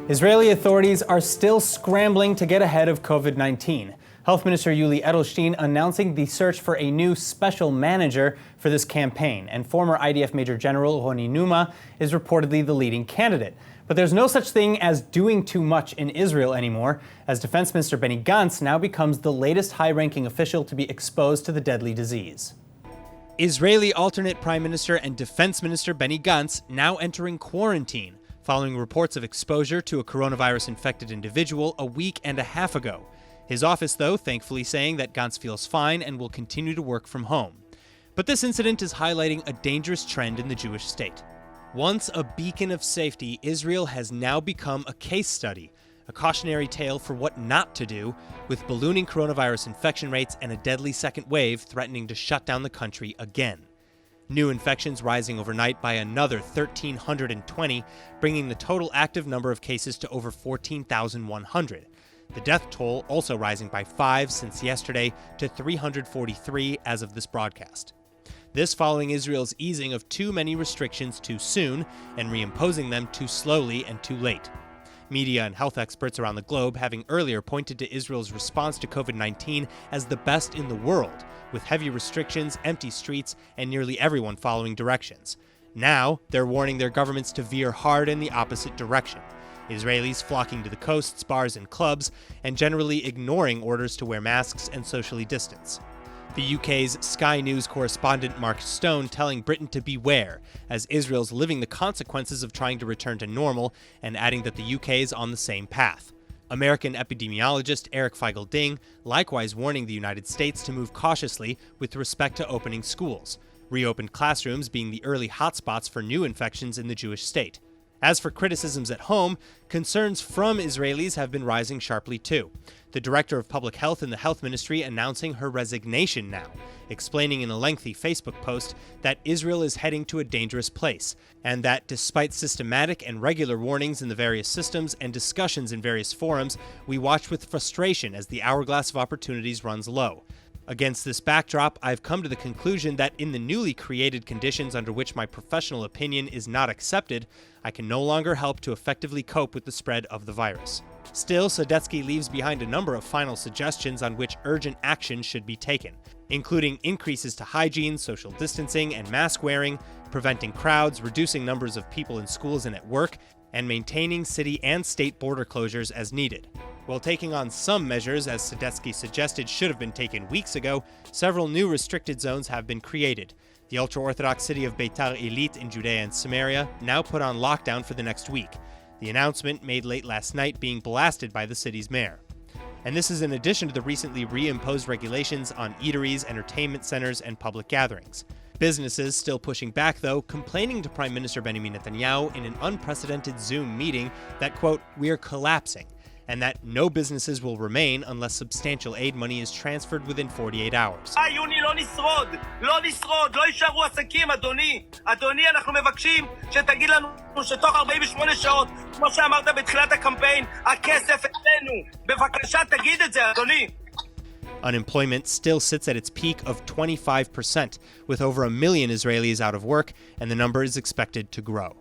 Israeli authorities are still scrambling to get ahead of COVID-19. Health Minister Yuli Edelstein announcing the search for a new special manager for this campaign, and former IDF Major General Roni Numa is reportedly the leading candidate. But there's no such thing as doing too much in Israel anymore, as Defense Minister Benny Gantz now becomes the latest high-ranking official to be exposed to the deadly disease. Israeli alternate Prime Minister and Defense Minister Benny Gantz now entering quarantine, following reports of exposure to a coronavirus-infected individual a week and a half ago. His office, though, thankfully saying that Gantz feels fine and will continue to work from home. But this incident is highlighting a dangerous trend in the Jewish state. Once a beacon of safety, Israel has now become a case study, a cautionary tale for what not to do, with ballooning coronavirus infection rates and a deadly second wave threatening to shut down the country again. New infections rising overnight by another 1,320, bringing the total active number of cases to over 14,100. The death toll also rising by 5 since yesterday to 343 as of this broadcast. This following Israel's easing of too many restrictions too soon and reimposing them too slowly and too late. Media and health experts around the globe having earlier pointed to Israel's response to COVID-19 as the best in the world, with heavy restrictions, empty streets, and nearly everyone following directions. Now, they're warning their governments to veer hard in the opposite direction. Israelis flocking to the coasts, bars, and clubs, and generally ignoring orders to wear masks and socially distance. The UK's Sky News correspondent Mark Stone telling Britain to beware, as Israel's living the consequences of trying to return to normal, and adding that the UK is on the same path. American epidemiologist Eric Feigl-Ding likewise warning the United States to move cautiously with respect to opening schools, reopened classrooms being the early hotspots for new infections in the Jewish state. As for criticisms at home, concerns from Israelis have been rising sharply too. The director of public health in the health ministry announcing her resignation now, explaining in a lengthy Facebook post that Israel is heading to a dangerous place, and that despite systematic and regular warnings in the various systems and discussions in various forums, we watch with frustration as the hourglass of opportunities runs low. Against this backdrop, I've come to the conclusion that in the newly created conditions under which my professional opinion is not accepted, I can no longer help to effectively cope with the spread of the virus. Still, Sadetsky leaves behind a number of final suggestions on which urgent action should be taken, including increases to hygiene, social distancing, and mask wearing, preventing crowds, reducing numbers of people in schools and at work, and maintaining city and state border closures as needed. While taking on some measures, as Sadetsky suggested should have been taken weeks ago, several new restricted zones have been created. The ultra-Orthodox city of Beitar Illit in Judea and Samaria now put on lockdown for the next week. The announcement, made late last night, being blasted by the city's mayor. And this is in addition to the recently reimposed regulations on eateries, entertainment centers, and public gatherings. Businesses still pushing back, though, complaining to Prime Minister Benjamin Netanyahu in an unprecedented Zoom meeting that, quote, "we are collapsing," and that no businesses will remain unless substantial aid money is transferred within 48 hours. יוני לא נשרוד, לא יישארו עסקים, אדוני. אדוני, אנחנו מבקשים שתגיד לנו שתוך 48 שעות, כמו שאמרת בתחילת הקמפיין, הכסף אצלנו. בבקשה, תגיד את זה, אדוני. Unemployment still sits at its peak of 25%, with over 1 million Israelis out of work, and the number is expected to grow.